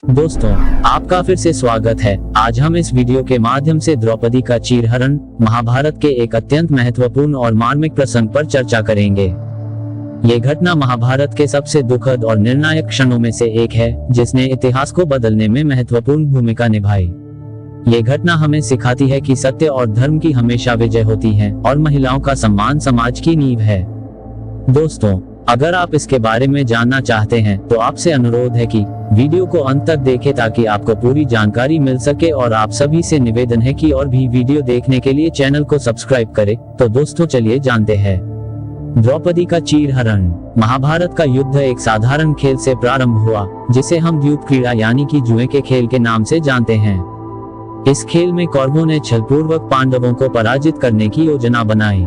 दोस्तों, आपका फिर से स्वागत है। आज हम इस वीडियो के माध्यम से द्रौपदी का चीरहरण, महाभारत के एक अत्यंत महत्वपूर्ण और मार्मिक प्रसंग पर चर्चा करेंगे। ये घटना महाभारत के सबसे दुखद और निर्णायक क्षणों में से एक है, जिसने इतिहास को बदलने में महत्वपूर्ण भूमिका निभाई। ये घटना हमें सिखाती है कि सत्य और धर्म की हमेशा विजय होती है और महिलाओं का सम्मान समाज की नींव है। दोस्तों, अगर आप इसके बारे में जानना चाहते हैं तो आपसे अनुरोध है कि वीडियो को अंत तक देखें ताकि आपको पूरी जानकारी मिल सके, और आप सभी से निवेदन है कि और भी वीडियो देखने के लिए चैनल को सब्सक्राइब करें। तो दोस्तों, चलिए जानते हैं। द्रौपदी का चीरहरण। महाभारत का युद्ध एक साधारण खेल से प्रारंभ हुआ, जिसे हम द्यूत क्रीड़ा यानी कि जुए के खेल के नाम से जानते हैं। इस खेल में कौरवों ने छलपूर्वक पांडवों को पराजित करने की योजना बनाई।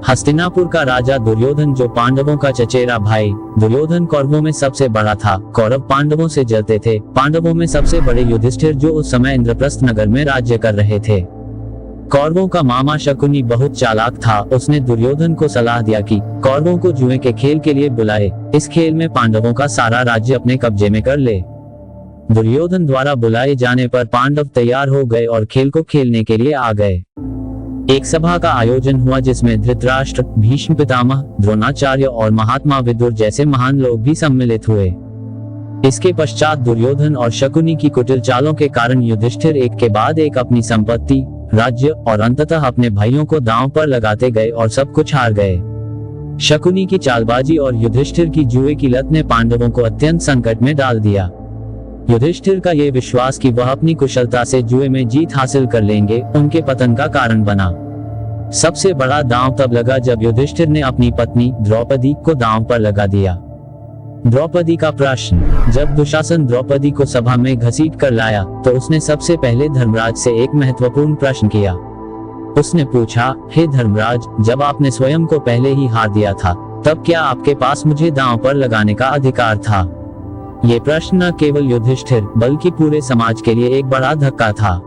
हस्तिनापुर का राजा दुर्योधन, जो पांडवों का चचेरा भाई, दुर्योधन कौरवों में सबसे बड़ा था। कौरव पांडवों से जलते थे। पांडवों में सबसे बड़े युधिष्ठिर, जो उस समय इंद्रप्रस्थ नगर में राज्य कर रहे थे। कौरवों का मामा शकुनी बहुत चालाक था। उसने दुर्योधन को सलाह दिया कि कौरवों को जुए के खेल के लिए बुलाए। इस खेल में पांडवों का सारा राज्य अपने कब्जे में कर ले। दुर्योधन द्वारा बुलाए जाने पर पांडव तैयार हो गए और खेल को खेलने के लिए आ गए। एक सभा का आयोजन हुआ, जिसमें धृतराष्ट्र, भीष्म पितामह, द्रोणाचार्य और महात्मा विदुर जैसे महान लोग भी सम्मिलित हुए। इसके पश्चात दुर्योधन और शकुनी की कुटिल चालों के कारण युधिष्ठिर एक के बाद एक अपनी संपत्ति, राज्य और अंततः अपने भाइयों को दांव पर लगाते गए और सब कुछ हार गए। शकुनी की चालबाजी और युधिष्ठिर की जुए की लत ने पांडवों को अत्यंत संकट में डाल दिया। युधिष्ठिर का ये विश्वास कि वह अपनी कुशलता से जुए में जीत हासिल कर लेंगे, उनके पतन का कारण बना। सबसे बड़ा दांव तब लगा जब युधिष्ठिर ने अपनी पत्नी द्रौपदी को दांव पर लगा दिया। द्रौपदी का प्रश्न। जब दुशासन द्रौपदी को सभा में घसीट कर लाया तो उसने सबसे पहले धर्मराज से एक महत्वपूर्ण प्रश्न किया। उसने पूछा, हे धर्मराज, जब आपने स्वयं को पहले ही हार दिया था, तब क्या आपके पास मुझे दांव पर लगाने का अधिकार था? ये प्रश्न न केवल युधिष्ठिर बल्कि पूरे समाज के लिए एक बड़ा धक्का था।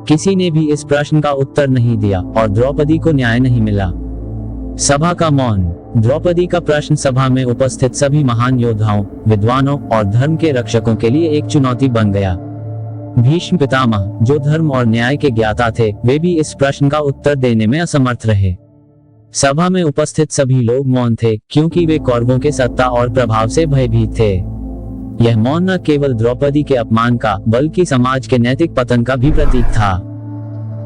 किसी ने भी इस प्रश्न का उत्तर नहीं दिया और द्रौपदी को न्याय नहीं मिला। सभा का मौन। द्रौपदी का प्रश्न सभा में उपस्थित सभी महान योद्धाओं, विद्वानों और धर्म के रक्षकों के लिए एक चुनौती बन गया। भीष्म पितामह, जो धर्म और न्याय के ज्ञाता थे, वे भी इस प्रश्न का उत्तर देने में असमर्थ रहे। सभा में उपस्थित सभी लोग मौन थे, क्योंकि वे कौरवों के सत्ता और प्रभाव से भयभीत थे। यह मौन न केवल द्रौपदी के अपमान का बल्कि समाज के नैतिक पतन का भी प्रतीक था।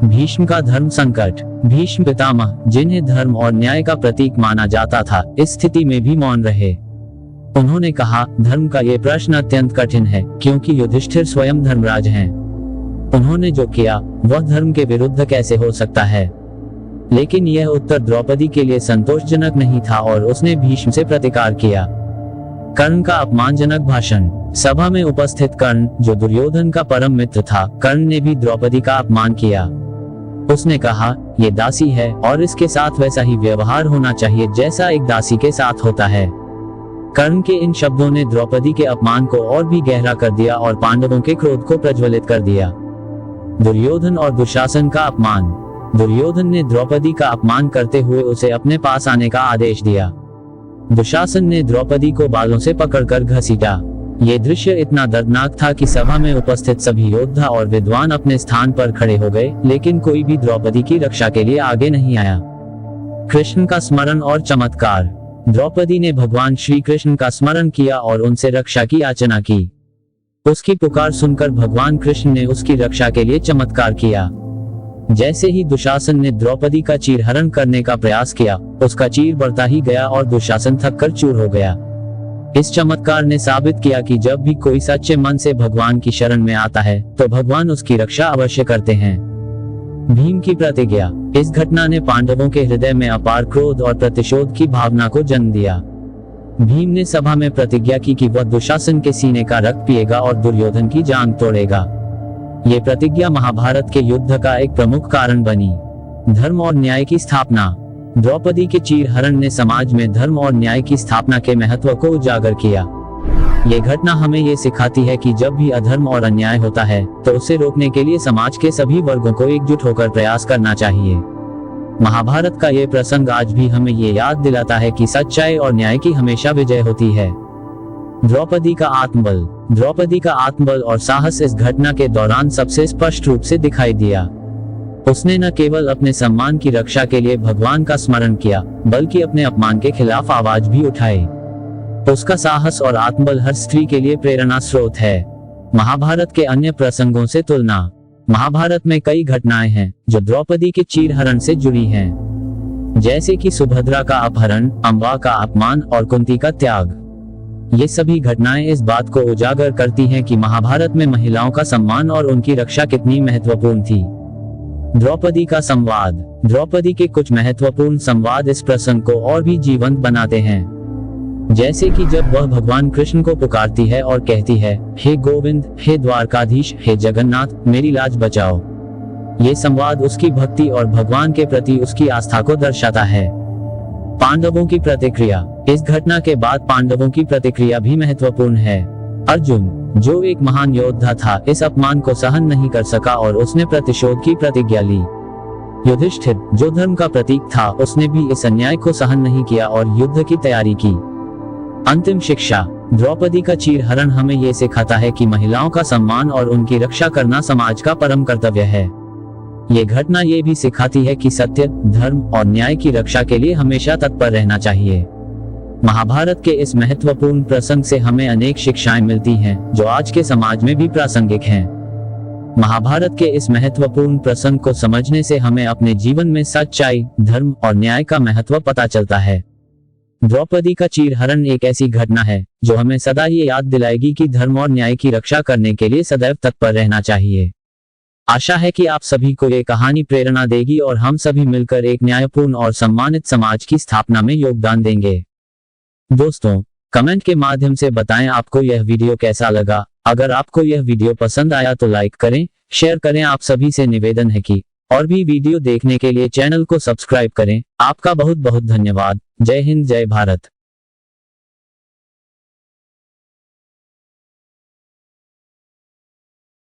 भीष्म का धर्म संकट। भीष्म पितामह, जिन्हें धर्म और न्याय का प्रतीक माना जाता था, इस स्थिति में भी मौन रहे। उन्होंने कहा, धर्म का ये प्रश्न अत्यंत कठिन है, क्योंकि युधिष्ठिर स्वयं धर्मराज हैं। उन्होंने जो किया वह धर्म के विरुद्ध कैसे हो सकता है? लेकिन यह उत्तर द्रौपदी के लिए संतोषजनक नहीं था और उसने भीष्म से प्रतिकार किया। कर्ण का अपमानजनक भाषण। सभा में उपस्थित कर्ण, जो दुर्योधन का परम मित्र था, कर्ण ने भी द्रौपदी का अपमान किया। उसने कहा, ये दासी है और इसके साथ वैसा ही व्यवहार होना चाहिए जैसा एक दासी के साथ होता है। कर्ण के इन शब्दों ने द्रौपदी के अपमान को और भी गहरा कर दिया और पांडवों के क्रोध को प्रज्वलित कर दिया। दुर्योधन और दुशासन का अपमान। दुर्योधन ने द्रौपदी का अपमान करते हुए उसे अपने पास आने का आदेश दिया। दुशासन ने द्रौपदी को बालों से पकड़कर घसीटा। ये दृश्य इतना दर्दनाक था कि सभा में उपस्थित सभी योद्धा और विद्वान अपने स्थान पर खड़े हो गए, लेकिन कोई भी द्रौपदी की रक्षा के लिए आगे नहीं आया। कृष्ण का स्मरण और चमत्कार। द्रौपदी ने भगवान श्री कृष्ण का स्मरण किया और उनसे रक्षा की याचना की। उसकी पुकार सुनकर भगवान कृष्ण ने उसकी रक्षा के लिए चमत्कार किया। जैसे ही दुशासन ने द्रौपदी का चीरहरण करने का प्रयास किया, उसका चीर बढ़ता ही गया और दुशासन थककर चूर हो गया। इस चमत्कार ने साबित किया कि जब भी कोई सच्चे मन से भगवान की शरण में आता है तो भगवान उसकी रक्षा अवश्य करते हैं। भीम की प्रतिज्ञा। इस घटना ने पांडवों के हृदय में अपार क्रोध और प्रतिशोध की भावना को जन्म दिया। भीम ने सभा में प्रतिज्ञा की कि वह दुशासन के सीने का रक्त पिएगा और दुर्योधन की जांघ तोड़ेगा। ये प्रतिज्ञा महाभारत के युद्ध का एक प्रमुख कारण बनी। धर्म और न्याय की स्थापना। द्रौपदी के चीरहरण ने समाज में धर्म और न्याय की स्थापना के महत्व को उजागर किया। ये घटना हमें ये सिखाती है कि जब भी अधर्म और अन्याय होता है तो उसे रोकने के लिए समाज के सभी वर्गों को एकजुट होकर प्रयास करना चाहिए। महाभारत का ये प्रसंग आज भी हमें ये याद दिलाता है कि सच्चाई और न्याय की हमेशा विजय होती है। द्रौपदी का आत्मबल। द्रौपदी का आत्मबल और साहस इस घटना के दौरान सबसे स्पष्ट रूप से दिखाई दिया। उसने न केवल अपने सम्मान की रक्षा के लिए भगवान का स्मरण किया, बल्कि अपने अपमान के खिलाफ आवाज भी उठाई। उसका साहस और आत्मबल हर स्त्री के लिए प्रेरणा स्रोत है। महाभारत के अन्य प्रसंगों से तुलना। महाभारत में कई घटनाएं हैं जो द्रौपदी के चीरहरण से जुड़ी हैं, जैसे कि सुभद्रा का अपहरण, अम्बा का अपमान और कुंती का त्याग। ये सभी घटनाएं इस बात को उजागर करती हैं कि महाभारत में महिलाओं का सम्मान और उनकी रक्षा कितनी महत्वपूर्ण थी। द्रौपदी का संवाद। द्रौपदी के कुछ महत्वपूर्ण संवाद इस प्रसंग को और भी जीवंत बनाते हैं, जैसे कि जब वह भगवान कृष्ण को पुकारती है और कहती है, हे गोविंद, हे द्वारकाधीश, हे जगन्नाथ, मेरी लाज बचाओ। ये संवाद उसकी भक्ति और भगवान के प्रति उसकी आस्था को दर्शाता है। पांडवों की प्रतिक्रिया। इस घटना के बाद पांडवों की प्रतिक्रिया भी महत्वपूर्ण है। अर्जुन, जो एक महान योद्धा था, इस अपमान को सहन नहीं कर सका और उसने प्रतिशोध की प्रतिज्ञा ली। युधिष्ठिर, जो धर्म का प्रतीक था, उसने भी इस अन्याय को सहन नहीं किया और युद्ध की तैयारी की। अंतिम शिक्षा। द्रौपदी का चीरहरण हमें ये सिखाता है कि महिलाओं का सम्मान और उनकी रक्षा करना समाज का परम कर्तव्य है। ये घटना ये भी सिखाती है कि सत्य, धर्म और न्याय की रक्षा के लिए हमेशा तत्पर रहना चाहिए। महाभारत के इस महत्वपूर्ण प्रसंग से हमें अनेक शिक्षाएं मिलती हैं, जो आज के समाज में भी प्रासंगिक हैं। महाभारत के इस महत्वपूर्ण प्रसंग को समझने से हमें अपने जीवन में सच्चाई, धर्म और न्याय का महत्व पता चलता है। द्रौपदी का चीरहरण एक ऐसी घटना है जो हमें सदा ये याद दिलाएगी कि धर्म और न्याय की रक्षा करने के लिए सदैव तत्पर रहना चाहिए। आशा है कि आप सभी को ये कहानी प्रेरणा देगी और हम सभी मिलकर एक न्यायपूर्ण और सम्मानित समाज की स्थापना में योगदान देंगे। दोस्तों, कमेंट के माध्यम से बताएं आपको यह वीडियो कैसा लगा। अगर आपको यह वीडियो पसंद आया तो लाइक करें, शेयर करें। आप सभी से निवेदन है कि और भी वीडियो देखने के लिए चैनल को सब्सक्राइब करें। आपका बहुत बहुत धन्यवाद। जय हिंद, जय भारत।